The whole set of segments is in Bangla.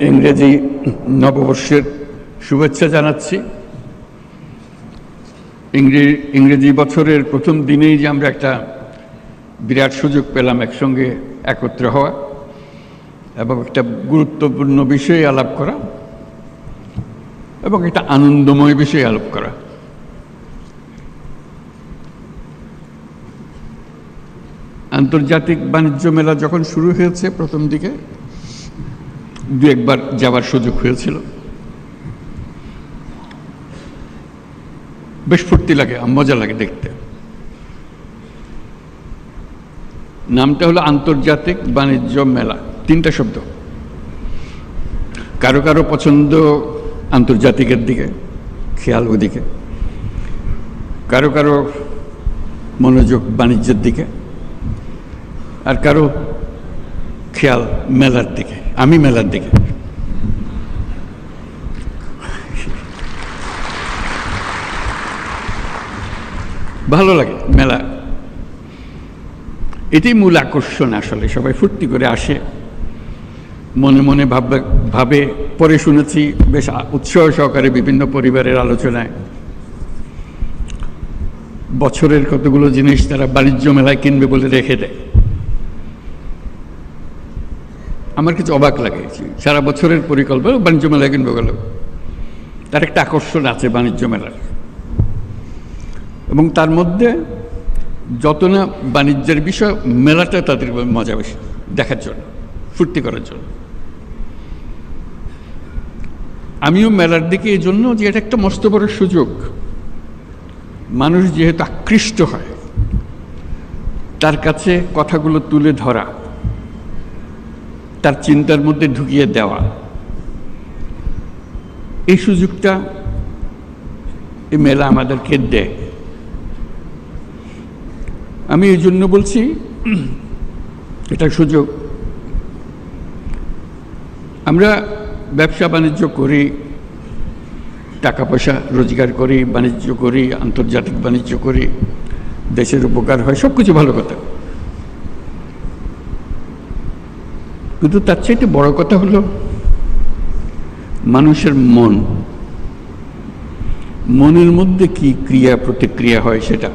ইংরেজি নববর্ষের শুভেচ্ছা জানাচ্ছি। ইংরেজি বছরের প্রথম দিনেই যে আমরা একটা বিরাট সুযোগ পেলাম একসঙ্গে একত্র হওয়া এবং একটা গুরুত্বপূর্ণ বিষয়ে আলাপ করা এবং একটা আনন্দময় বিষয়ে আলাপ করা। আন্তর্জাতিক বাণিজ্য মেলা যখন শুরু হয়েছে প্রথম দিকে দু একবার যাওয়ার সুযোগ হয়েছিল। বেশ ফুর্তি লাগে, মজা লাগে দেখতে। নামটা হলো আন্তর্জাতিক বাণিজ্য মেলা, তিনটা শব্দ। কারো কারো পছন্দ আন্তর্জাতিকের দিকে, খেয়াল ওদিকে, কারো কারো মনোযোগ বাণিজ্যের দিকে, আর কারো খেয়াল মেলার দিকে। আমি মেলার দিকে। ভালো লাগে মেলা, এটাই মূল আকর্ষণ। আসলে সবাই ফুর্তি করে আসে, মনে মনে ভাবে। পরে শুনেছি বেশ উৎসাহ সহকারে বিভিন্ন পরিবারের আলোচনায় বছরের কতগুলো জিনিস তারা বাণিজ্য মেলায় কিনবে বলে রেখে দেয়। আমার কিছু অবাক লাগে। সারা বছরের পরিকল্পনা বাণিজ্য মেলায় কিনবে গেল, তার একটা আকর্ষণ আছে বাণিজ্য মেলার। এবং তার মধ্যে যত না বাণিজ্যের বিষয়, মেলাটা তাদের মজা বেশি দেখার জন্য, ফুর্তি করার জন্য। আমিও মেলার দিকে এই জন্য যে এটা একটা মস্ত বড় সুযোগ। মানুষ যেহেতু আকৃষ্ট হয়, তার কাছে কথাগুলো তুলে ধরা, তার চিন্তার মধ্যে ঢুকিয়ে দেওয়া, এই সুযোগটা এই মেলা আমাদেরকে দেয়। আমি এই জন্য বলছি এটা সুযোগ। আমরা ব্যবসা বাণিজ্য করি, টাকা পয়সা রোজগার করি, বাণিজ্য করি, আন্তর্জাতিক বাণিজ্য করি, দেশের উপকার হয়, সব কিছু ভালো কথা। কিন্তু তার চাইতে বড় কথা হলো মানুষের মনের মধ্যে কি ক্রিয়া প্রতিক্রিয়া হয়, সেটা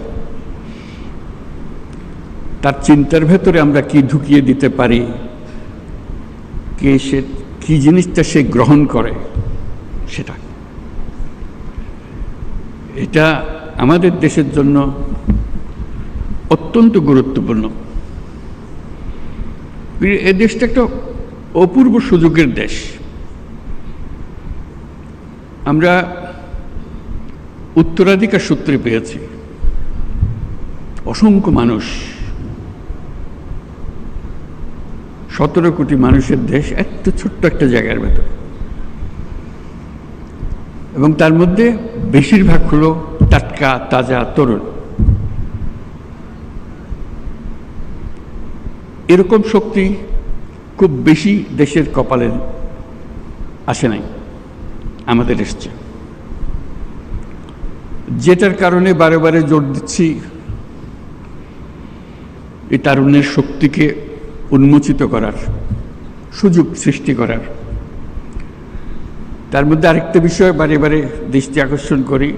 তার চিন্তার ভেতরে আমরা কি ঢুকিয়ে দিতে পারি, সে কি জিনিসটা সে গ্রহণ করে, সেটা। এটা আমাদের দেশের জন্য অত্যন্ত গুরুত্বপূর্ণ। এ দেশটা একটা অপূর্ব সুযোগের দেশ। আমরা উত্তরাধিকার সূত্রে পেয়েছি অসংখ্য মানুষ, 17 কোটি মানুষের দেশ, এত ছোট্ট একটা জায়গার ভেতর। এবং তার মধ্যে বেশিরভাগ হলো টাটকা, তাজা, তরুণ। এরকম শক্তি খুব বেশি দেশের কপালে আসে নাই, আমাদের এসছে। যেটার কারণে বারে বারে জোর দিচ্ছি এই তারুণ্যের শক্তিকে উন্মোচিত করার, সুযোগ সৃষ্টি করার। তার মধ্যে আরেকটা বিষয় বারে বারে দৃষ্টি আকর্ষণ করি,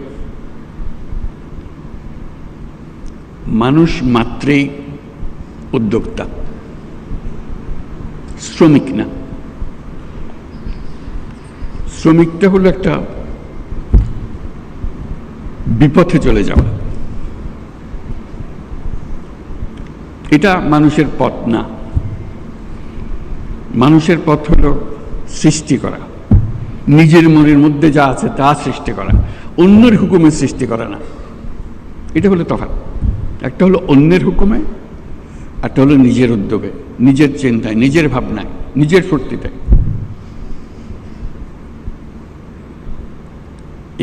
মানুষ মাত্রেই উদ্যোক্তা, শ্রমিক না। শ্রমিকটা হলো একটা বিপথে চলে যাওয়া। এটা মানুষের পথ না। মানুষের পথ হলো সৃষ্টি করা, নিজের মনের মধ্যে যা আছে তা সৃষ্টি করা, অন্যের হুকুমে সৃষ্টি করা না। এটা হলো তফাৎ। একটা হলো অন্যের হুকুমে, একটা হলো নিজের উদ্যোগে, নিজের চিন্তায়, নিজের ভাবনায়, নিজের ফুর্তিতে।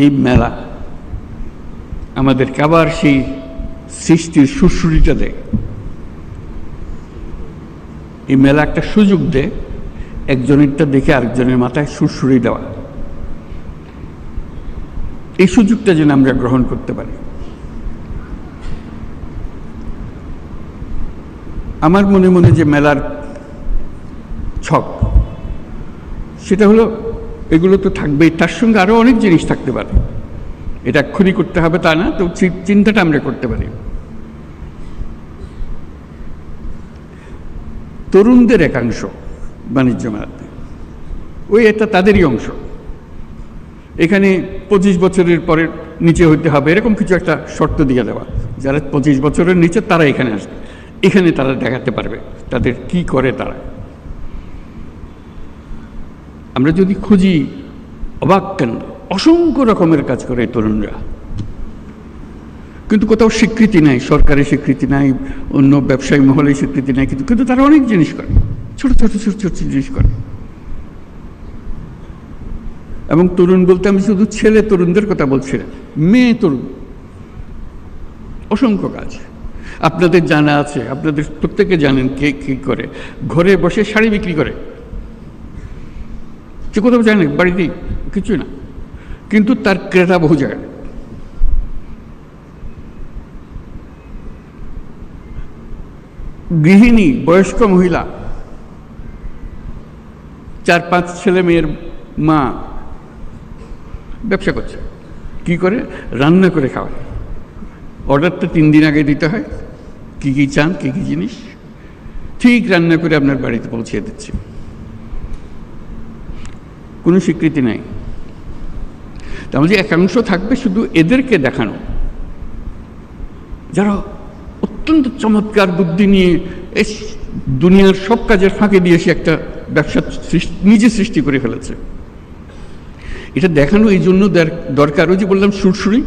এই মেলা আমাদেরকে আবার সেই সৃষ্টির সুরসুরিটা দেয়। এই মেলা একটা সুযোগ দেয় একজনেরটা দেখে আরেকজনের মাথায় সুরসুরি দেওয়া। এই সুযোগটা যেন আমরা গ্রহণ করতে পারি। আমার মনে মনে যে মেলার ছক, সেটা হলো এগুলো তো থাকবেই, তার সঙ্গে আরও অনেক জিনিস থাকতে পারে। এটা এক্ষুনি করতে হবে তা না, তো চিন্তাটা আমরা করতে পারি। তরুণদের একাংশ বাণিজ্য মেলাতে, ওই এটা তাদেরই অংশ। এখানে 25 বছরের পরে নিচে হইতে হবে এরকম কিছু একটা শর্ত দিয়ে দেওয়া, যারা 25 বছরের নিচে তারা এখানে আসবে, এখানে তারা দেখাতে পারবে তাদের কি করে তারা। আমরা যদি খুঁজি, অবাক কেন, অসংখ্য রকমের কাজ করে তরুণরা, কিন্তু কোথাও স্বীকৃতি নাই, সরকারি স্বীকৃতি নাই, অন্য ব্যবসায়ী মহলে স্বীকৃতি নাই, কিন্তু তারা অনেক জিনিস করে, ছোট ছোট ছোট ছোট জিনিস করে। এবং তরুণ বলতে আমি শুধু ছেলে তরুণদের কথা বলছি না, মেয়ে তরুণ, অসংখ্য কাজ। আপনাদের জানা আছে, আপনাদের প্রত্যেকে জানেন কে কী করে। ঘরে বসে শাড়ি বিক্রি করে, সে কোথাও যায় না, বাড়িতেই, কিছু না, কিন্তু তার ক্রেতা বহু জায়গায়। গৃহিণী, বয়স্ক মহিলা, 4-5 ছেলে মেয়ের মা ব্যবসা করছে। কি করে? রান্না করে খাওয়ায়। অর্ডারটা 3 দিন আগে দিতে হয়, কি কি চান, কি কি জিনিস, ঠিক রান্না করে আপনার বাড়িতে পৌঁছে দিচ্ছে। কোনো স্বীকৃতি নাই। তাহলে একাংশ থাকবে শুধু এদেরকে দেখানো, যারা অত্যন্ত চমৎকার বুদ্ধি নিয়ে দুনিয়ার সব কাজের ফাঁকে দিয়ে সে একটা ব্যবসা নিজে সৃষ্টি করে ফেলেছে। এটা দেখানো এই জন্য দরকার, ওই যে বললাম সুরসুরি,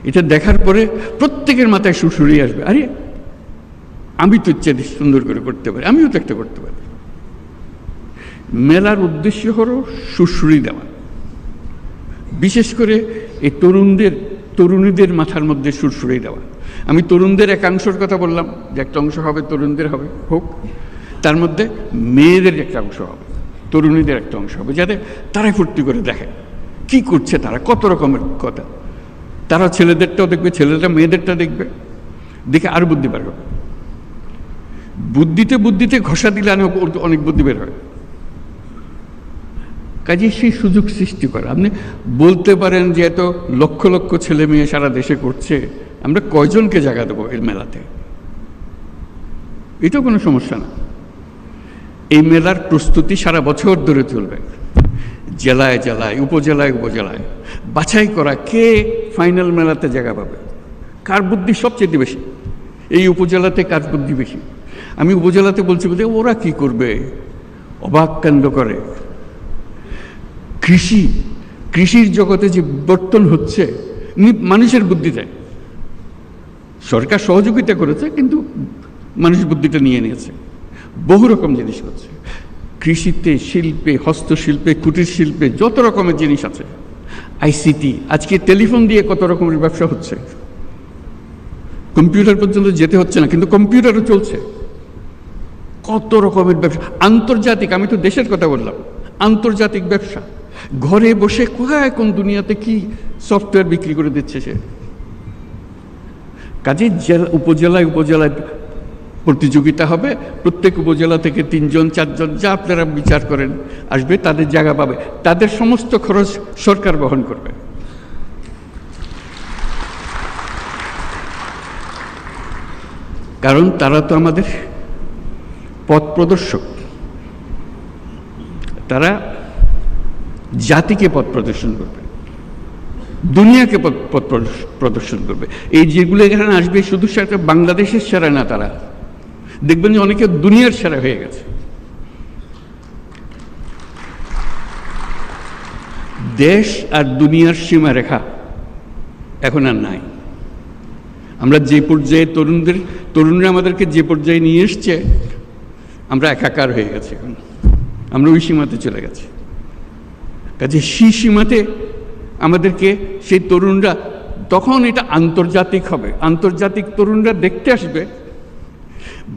এটা দেখার পরে প্রত্যেকের মাথায় সুরসুরি আসবে, আরে আমি তো ইচ্ছে সুন্দর করে করতে পারি, আমিও তো একটা করতে পারি। মেলার উদ্দেশ্য হলো সুরসুরি দেওয়া, বিশেষ করে এই তরুণীদের মাথার মধ্যে সুরসুরি দেওয়া। আমি তরুণদের একাংশের কথা বললাম, যে একটা অংশ হবে তরুণদের হবে, হোক, তার মধ্যে মেয়েদের একটা অংশ হবে, তরুণীদের একটা অংশ হবে, যাতে তারাই ফুর্তি করে দেখে কি করছে তারা, কত রকমের কথা। তারা ছেলেদেরটাও দেখবে, ছেলেরা মেয়েদেরটা দেখবে, দেখে আরো বুদ্ধি বের হবে। বুদ্ধিতে ঘষা দিলে অনেক বুদ্ধি বের হয়। কাজে সেই সুযোগ সৃষ্টি করা। আপনি বলতে পারেন যে এত লক্ষ লক্ষ ছেলে মেয়ে সারা দেশে করছে, আমরা কয়জনকে জায়গা দেবো এই মেলাতে? এটাও কোনো সমস্যা না। এই মেলার প্রস্তুতি সারা বছর ধরে চলবে, জেলায় জেলায়, উপজেলায় উপজেলায় বাছাই করা কে ফাইনাল মেলাতে জায়গা পাবে, কার বুদ্ধি সবচেয়ে বেশি, এই উপজেলাতে কার বুদ্ধি বেশি। আমি উপজেলাতে বলছি বলতে ওরা কি করবে, অবাক কাণ্ড করে। কৃষির জগতে যে বর্তন হচ্ছে মানুষের বুদ্ধিতে, সরকার সহযোগিতা করেছে কিন্তু মানুষ বুদ্ধিটা নিয়ে নিয়েছে, বহু রকম জিনিস করছে। কৃষিতে, শিল্পে, হস্তশিল্পে, কুটির শিল্পে যত রকমের জিনিস আছে, আইসিটি, আজকে টেলিফোন দিয়ে কত রকমের ব্যবসা হচ্ছে, কম্পিউটার পর্যন্ত যেতে হচ্ছে না, কিন্তু কম্পিউটারও চলছে। কত রকমের ব্যবসা, আন্তর্জাতিক, আমি তো দেশের কথা বললাম, আন্তর্জাতিক ব্যবসা। ঘরে বসে কোথায় কোন দুনিয়াতে কি সফটওয়্যার বিক্রি করে দিচ্ছে সে। কাজে উপজেলায় প্রতিযোগিতা হবে, প্রত্যেক উপজেলা থেকে 3-4 যা আপনারা বিচার করেন আসবে, তাদের জায়গা পাবে, তাদের সমস্ত খরচ সরকার বহন করবে। কারণ তারা তো আমাদের পথ প্রদর্শক, তারা জাতিকে পথ প্রদর্শন করবে, দুনিয়াকে পথ প্রদর্শন করবে। এই যেগুলো এখানে আসবে শুধু সেটা বাংলাদেশের সেরা না, তারা দেখবেন যে অনেকে দুনিয়ার সেরা হয়ে গেছে। দেশ আর দুনিয়ার সীমারেখা এখন আর নাই। আমরা যে পর্যায়ে তরুণরা আমাদেরকে যে পর্যায়ে নিয়ে এসছে, আমরা একাকার হয়ে গেছি, এখন আমরা ওই সীমাতে চলে গেছি। কাজে সেই সীমাতে আমাদেরকে সেই তরুণরা, তখন এটা আন্তর্জাতিক হবে, আন্তর্জাতিক তরুণরা দেখতে আসবে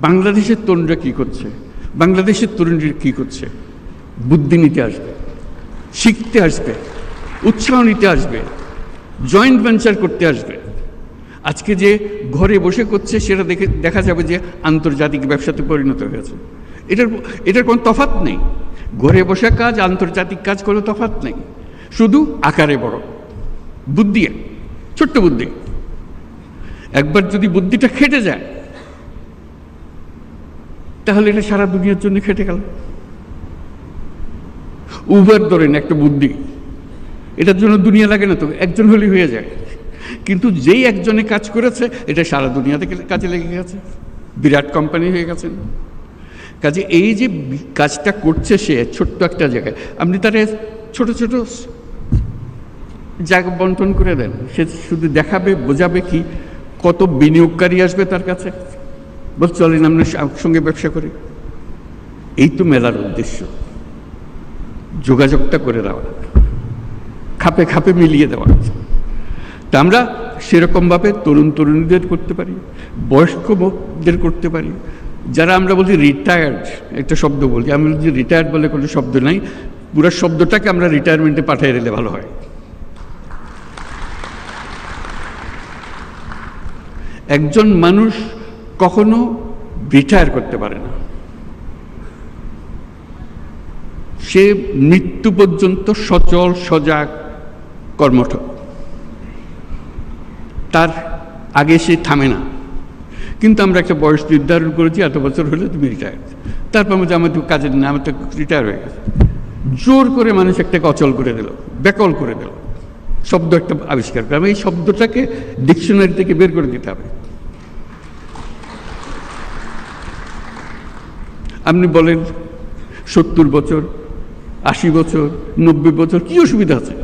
বাংলাদেশের তরুণরা কি করছে, বাংলাদেশের তরুণরা কি করছে, বুদ্ধি নিতে আসবে, শিখতে আসবে, উৎসাহ নিতে আসবে, জয়েন্ট ভেঞ্চার করতে আসবে। আজকে যে ঘরে বসে করছে সেটা দেখা যাবে যে আন্তর্জাতিক ব্যবসাতে পরিণত হয়েছে। এটার কোনো তফাৎ নেই, ঘরে বসে কাজ আন্তর্জাতিক কাজ কোনো তফাৎ নেই, শুধু আকারে বড়, বুদ্ধি, ছোট্ট বুদ্ধি। একবার যদি বুদ্ধিটা খেটে যায় তাহলে এটা সারা দুনিয়ার জন্য খেটে গেল। উবার ধরেন একটা বুদ্ধি, এটার জন্য দুনিয়া লাগে না তো, একজন হলেই হয়ে যায়। কিন্তু যেই একজনে কাজ করেছে এটা সারা দুনিয়াতে কাজে লেগে গেছে, বিরাট কোম্পানি হয়ে গেছেন। কাজে এই যে কাজটা করছে সে ছোট্ট একটা জায়গায়, আপনি তার ছোট ছোট জায়গা বন্টন করে দেন, সে শুধু দেখাবে, বোঝাবে কি, কত বিনিয়োগকারী আসবে তার কাছে, বল চলেন আমরা সঙ্গে ব্যবসা করি। এই তো মেলার উদ্দেশ্য, যোগাযোগটা করে দেওয়া, খাপে খাপে মিলিয়ে দেওয়া। তা আমরা সেরকমভাবে তরুণ তরুণীদের করতে পারি, বয়স্কদের করতে পারি, যারা আমরা বলছি রিটায়ার্ড, একটা শব্দ বলছি, আমি বলছি রিটায়ার্ড বলে কোনো শব্দ নাই, পুরো শব্দটাকে আমরা রিটায়ারমেন্টে পাঠিয়ে দিলে ভালো হয়। একজন মানুষ কখনো রিটায়ার করতে পারে না, সে মৃত্যু পর্যন্ত সচল সজাগ কর্মঠ, তার আগে সে থামে না। কিন্তু আমরা একটা বয়স নির্ধারণ করেছি, এত বছর হলে তুমি রিটায়ার, তারপর বলছি আমার তো কাজের না, আমার তো রিটায়ার হয়ে গেছে। জোর করে মানুষ একটাকে অচল করে দিল, বেকল করে দিল, শব্দ একটা আবিষ্কার করে। এই শব্দটাকে ডিকশনারি থেকে বের করে দিতে হবে। আপনি বলেন 70 বছর, 80 বছর, 90 বছর, কি অসুবিধা আছে?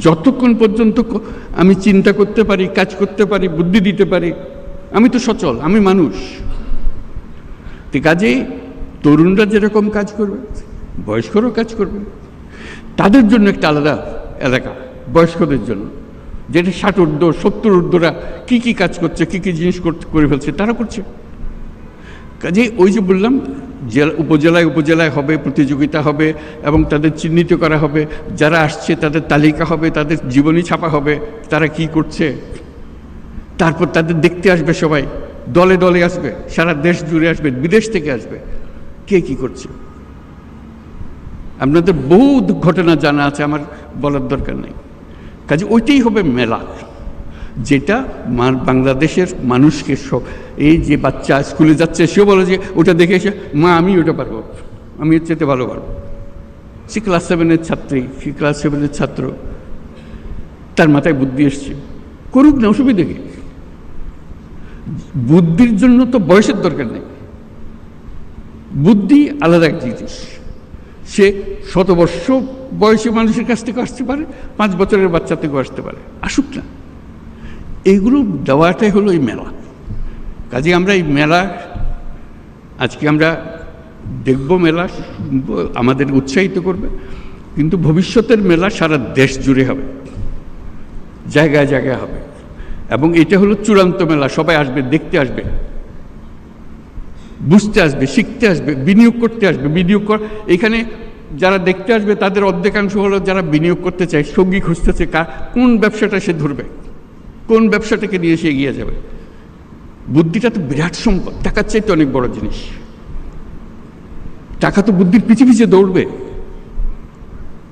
যতক্ষণ পর্যন্ত আমি চিন্তা করতে পারি, কাজ করতে পারি, বুদ্ধি দিতে পারি, আমি তো সচল, আমি মানুষ। তো কাজেই তরুণরা যেরকম কাজ করবে, বয়স্করাও কাজ করবে। তাদের জন্য একটা আলাদা এলাকা, বয়স্কদের জন্য, যেটা 60 ঊর্ধ্ব 70 ঊর্ধ্বরা কী কী কাজ করছে, কী কী জিনিস করে ফেলছে, তারা করছে। কাজেই ওই যে বললাম, উপজেলায় উপজেলায় হবে, প্রতিযোগিতা হবে এবং তাদের চিহ্নিত করা হবে, যারা আসছে তাদের তালিকা হবে, তাদের জীবনী ছাপা হবে, তারা কি করছে। তারপর তাদের দেখতে আসবে সবাই, দলে দলে আসবে, সারা দেশ জুড়ে আসবে, বিদেশ থেকে আসবে, কে কি করছে। আপনাদের বহু ঘটনা জানা আছে, আমার বলার দরকার নেই। কাজে ওইটাই হবে মেলা, যেটা বাংলাদেশের মানুষকে সব, এই যে বাচ্চা স্কুলে যাচ্ছে সেও বলে যে ওটা দেখে এসে মা আমি ওটা পারবো, আমি এর চেয়ে ভালো পারবো। সে ক্লাস 7-এর ছাত্রী, সে ক্লাস 7-এর ছাত্র, তার মাথায় বুদ্ধি এসছে, করুক না, অসুবিধা কি। বুদ্ধির জন্য তো বয়সের দরকার নেই, বুদ্ধি আলাদা এক জিনিস। সে 100 বর্ষ বয়সী মানুষের কাছ থেকে আসতে পারে, 5 বছরের বাচ্চা থেকেও আসতে পারে, আসুক না। এইগুলো দেওয়াটাই হলো এই মেলা। কাজে আমরা এই মেলা আজকে আমরা দেখব, মেলা আমাদের উৎসাহিত করবে, কিন্তু ভবিষ্যতের মেলা সারা দেশ জুড়ে হবে, জায়গায় জায়গায় হবে। এবং এটা হলো চূড়ান্ত মেলা, সবাই আসবে, দেখতে আসবে, বুঝতে আসবে, শিখতে আসবে, বিনিয়োগ করতে আসবে। এখানে যারা দেখতে আসবে তাদের অর্ধেকাংশ হলো যারা বিনিয়োগ করতে চায়, সঙ্গী খুঁজতেছে, কোন ব্যবসাটা সে ধরবে, কোন ব্যবসাটাকে নিয়ে সে এগিয়ে যাবে। বুদ্ধিটা তো বিরাট সম্পদ, টাকার চাইতে অনেক বড় জিনিস। টাকা তো বুদ্ধির পিছিয়ে পিছিয়ে দৌড়বে।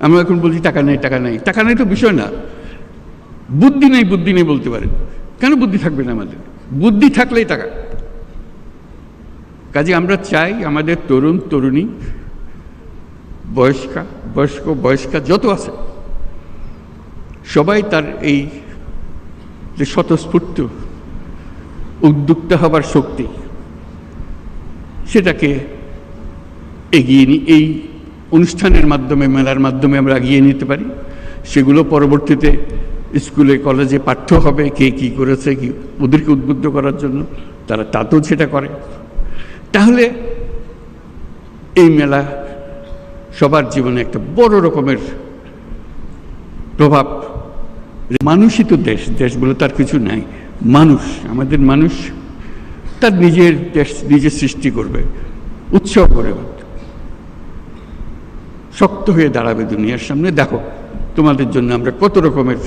আমরা এখন বলছি টাকা নেই, টাকা নেই, টাকা নেই তো বিষয় না, বুদ্ধি নেই, বুদ্ধি নেই বলতে পারেন। কেন বুদ্ধি থাকবে না আমাদের? বুদ্ধি থাকলেই টাকা। কাজে আমরা চাই আমাদের তরুণ তরুণী, বয়স্কা যত আছে সবাই তার এই যে স্বতঃস্ফূর্ত উদ্যোক্তা হবার শক্তি, সেটাকে এগিয়ে এই অনুষ্ঠানের মাধ্যমে, মেলার মাধ্যমে আমরা এগিয়ে নিতে পারি। সেগুলো পরবর্তীতে স্কুলে কলেজে পাঠ্য হবে, কে কী করেছে, কি ওদেরকে উদ্বুদ্ধ করার জন্য তারা তাতেও সেটা করে। তাহলে এই মেলা সবার জীবনে একটা বড় রকমের প্রভাব। মানুষই তো দেশ বলে তার কিছু নাই, মানুষ, আমাদের মানুষ তার নিজের দেশ নিজে সৃষ্টি করবে, উৎসব করে শক্ত হয়ে দাঁড়াবে দুনিয়ার সামনে। দেখো তোমাদের জন্য আমরা কত রকমের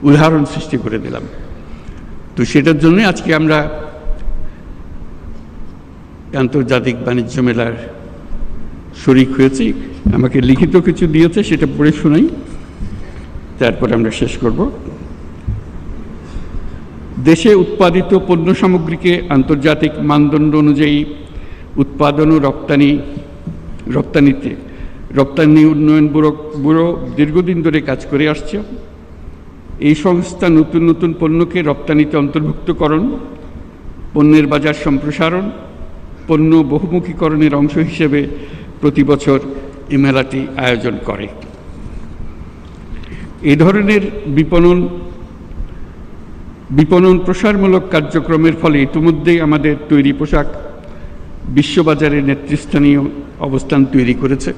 উদাহরণ সৃষ্টি করে দিলাম। তো সেটার জন্য আজকে আমরা আন্তর্জাতিক বাণিজ্য মেলার শরিক হয়েছি। আমাকে লিখিত কিছু দিয়েছে, সেটা পড়ে শোনাই, তারপরে আমরা শেষ করব। দেশে উৎপাদিত পণ্য সামগ্রীকে আন্তর্জাতিক মানদণ্ড অনুযায়ী উৎপাদন ও রপ্তানি উন্নয়ন ব্যুরো দীর্ঘদিন ধরে কাজ করে আসছে। এই সংস্থা নতুন নতুন পণ্যকে রপ্তানিতে অন্তর্ভুক্তকরণ, পণ্যের বাজার সম্প্রসারণ, পণ্য বহুমুখীকরণের অংশ হিসেবে প্রতি বছর এই মেলাটি আয়োজন করে। এই ধরনের বিপণন প্রসারমূলক কার্যক্রমের ফলে ইতিমধ্যেই আমাদের তৈরি পোশাক বিশ্ববাজারে নেতৃস্থানীয় অবস্থান তৈরি করেছে।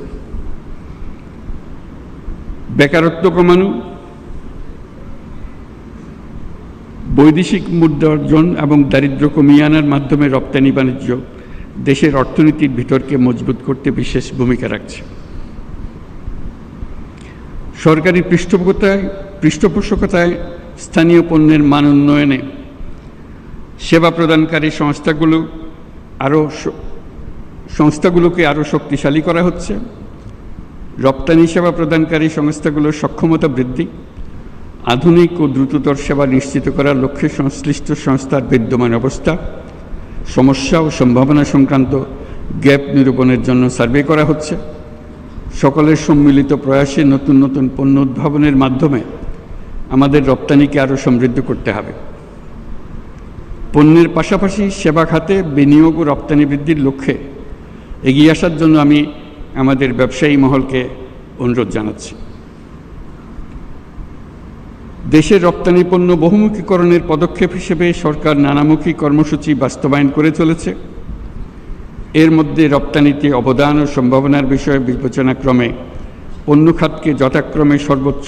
বেকারত্ব কমানো, বৈদেশিক মুদ্রা অর্জন এবং দারিদ্র্য কমিয়ে আনার মাধ্যমে রপ্তানি বাণিজ্য দেশের অর্থনীতির ভিতরকে মজবুত করতে বিশেষ ভূমিকা রাখছে। সরকারি পৃষ্ঠপোষকতায় স্থানীয় পণ্যের মান উন্নয়নে সেবা প্রদানকারী সংস্থাগুলোকে আরও শক্তিশালী করা হচ্ছে। রপ্তানি সেবা প্রদানকারী সংস্থাগুলোর সক্ষমতা বৃদ্ধি, আধুনিক ও দ্রুততর সেবা নিশ্চিত করার লক্ষ্যে সংশ্লিষ্ট সংস্থার বিদ্যমান অবস্থা, সমস্যা ও সম্ভাবনা সংক্রান্ত গ্যাপ নিরূপণের জন্য সার্ভে করা হচ্ছে। সকলের সম্মিলিত প্রয়াসে নতুন নতুন পণ্য উদ্ভাবনের মাধ্যমে আমাদের রপ্তানিকে আরও সমৃদ্ধ করতে হবে। পণ্যের পাশাপাশি সেবা খাতে বিনিয়োগ ও রপ্তানি বৃদ্ধির লক্ষ্যে এগিয়ে আসার জন্য আমি আমাদের ব্যবসায়ী মহলকে অনুরোধ জানাচ্ছি। দেশের রপ্তানি পণ্য বহুমুখীকরণের পদক্ষেপ হিসেবে সরকার নানামুখী কর্মসূচি বাস্তবায়ন করে চলেছে। এর মধ্যে রপ্তানিতে অবদান ও সম্ভাবনার বিষয়ে বিবেচনাক্রমে পণ্য খাতকে যথাক্রমে সর্বোচ্চ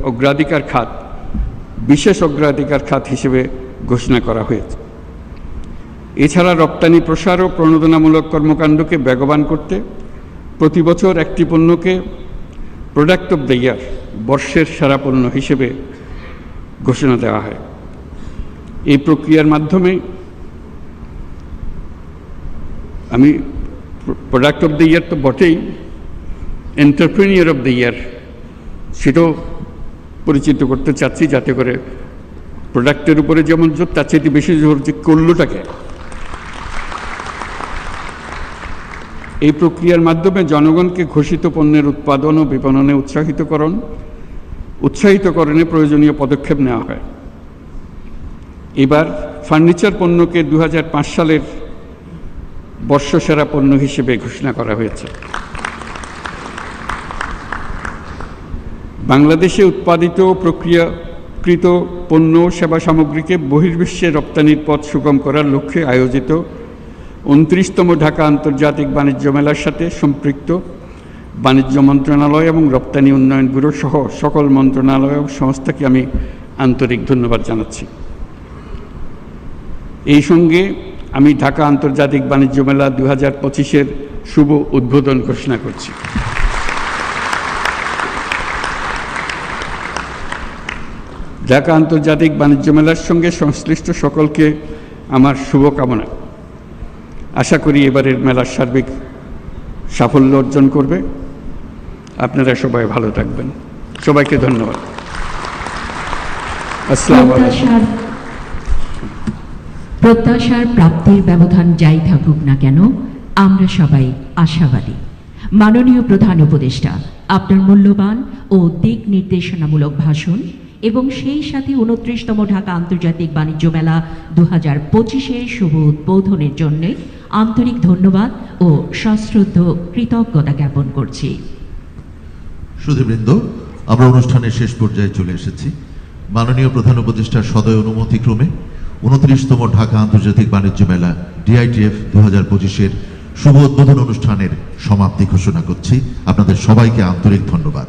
অগ্রাধিকার খাত, বিশেষ অগ্রাধিকার খাত হিসেবে ঘোষণা করা হয়েছে। এছাড়া রপ্তানি প্রসার ও প্রণোদনামূলক কর্মকাণ্ডকে বেগবান করতে প্রতি বছর একটি পণ্যকে প্রোডাক্ট অব দ্য ইয়ার, বর্ষের সেরা পণ্য হিসেবে ঘোষণা দেওয়া হয়। এই প্রক্রিয়ার মাধ্যমে আমি প্রোডাক্ট অব দ্য ইয়ার তো বটেই, এন্টারপ্রেনিয়র অব দ্য ইয়ার সেটাও পরিচিত করতে চাচ্ছি, যাতে করে প্রোডাক্টের উপরে যেমন জোর, তার চেয়ে বেশি জোর যে করলোটাকে। এই প্রক্রিয়ার মাধ্যমে জনগণকে ঘোষিত পণ্যের উৎপাদন ও বিপণনে উৎসাহিতকরণে প্রয়োজনীয় পদক্ষেপ নেওয়া হয়। এবার ফার্নিচার পণ্যকে 2005 সালের বর্ষসেরা পণ্য হিসেবে ঘোষণা করা হয়েছে। বাংলাদেশে উৎপাদিত প্রক্রিয়াকৃত পণ্য ও সেবা সামগ্রীকে বহির্বিশ্বে রপ্তানির পথ সুগম করার লক্ষ্যে আয়োজিত 29তম ঢাকা আন্তর্জাতিক বাণিজ্য মেলার সাথে সম্পৃক্ত বাণিজ্য মন্ত্রণালয় এবং রপ্তানি উন্নয়ন ব্যুরো সহ সকল মন্ত্রণালয় ও সংস্থাকে আমি আন্তরিক ধন্যবাদ জানাচ্ছি। এই সঙ্গে আমি ঢাকা আন্তর্জাতিক বাণিজ্য মেলা 2025-এর শুভ উদ্বোধন ঘোষণা করছি। ঢাকা আন্তর্জাতিক বাণিজ্য মেলার সঙ্গে সংশ্লিষ্ট সকলকে আমার শুভকামনা। আশা করি এবারের মেলার সার্বিক সাফল্য অর্জন করবে। আপনারা সবাই ভালো থাকবেন। সবাইকে ধন্যবাদ। আসসালামু আলাইকুম। প্রত্যাশার প্রাপ্তির ব্যবধান যাই থাকুক না কেন, আমরা সবাই আশাবাদী। মাননীয় প্রধান উপদেষ্টা, আপনার মূল্যবান ও দিক নির্দেশনামূলক ভাষণ এবং সেই সাথে 29তম ঢাকা আন্তর্জাতিক বাণিজ্য মেলা 2025-এর শুভ উদ্বোধনের জন্য আন্তরিক ধন্যবাদ ও সশ্রদ্ধ কৃতজ্ঞতা জ্ঞাপন করছি। সুধীবৃন্দ, আমরা অনুষ্ঠানের শেষ পর্যায়ে চলে এসেছি। মাননীয় প্রধান উপদেষ্টার সদয় অনুমতিক্রমে 29তম ঢাকা আন্তর্জাতিক বাণিজ্য মেলা DITF 2025-এর শুভ উদ্বোধন অনুষ্ঠানের সমাপ্তি ঘোষণা করছি। আপনাদের সবাইকে আন্তরিক ধন্যবাদ।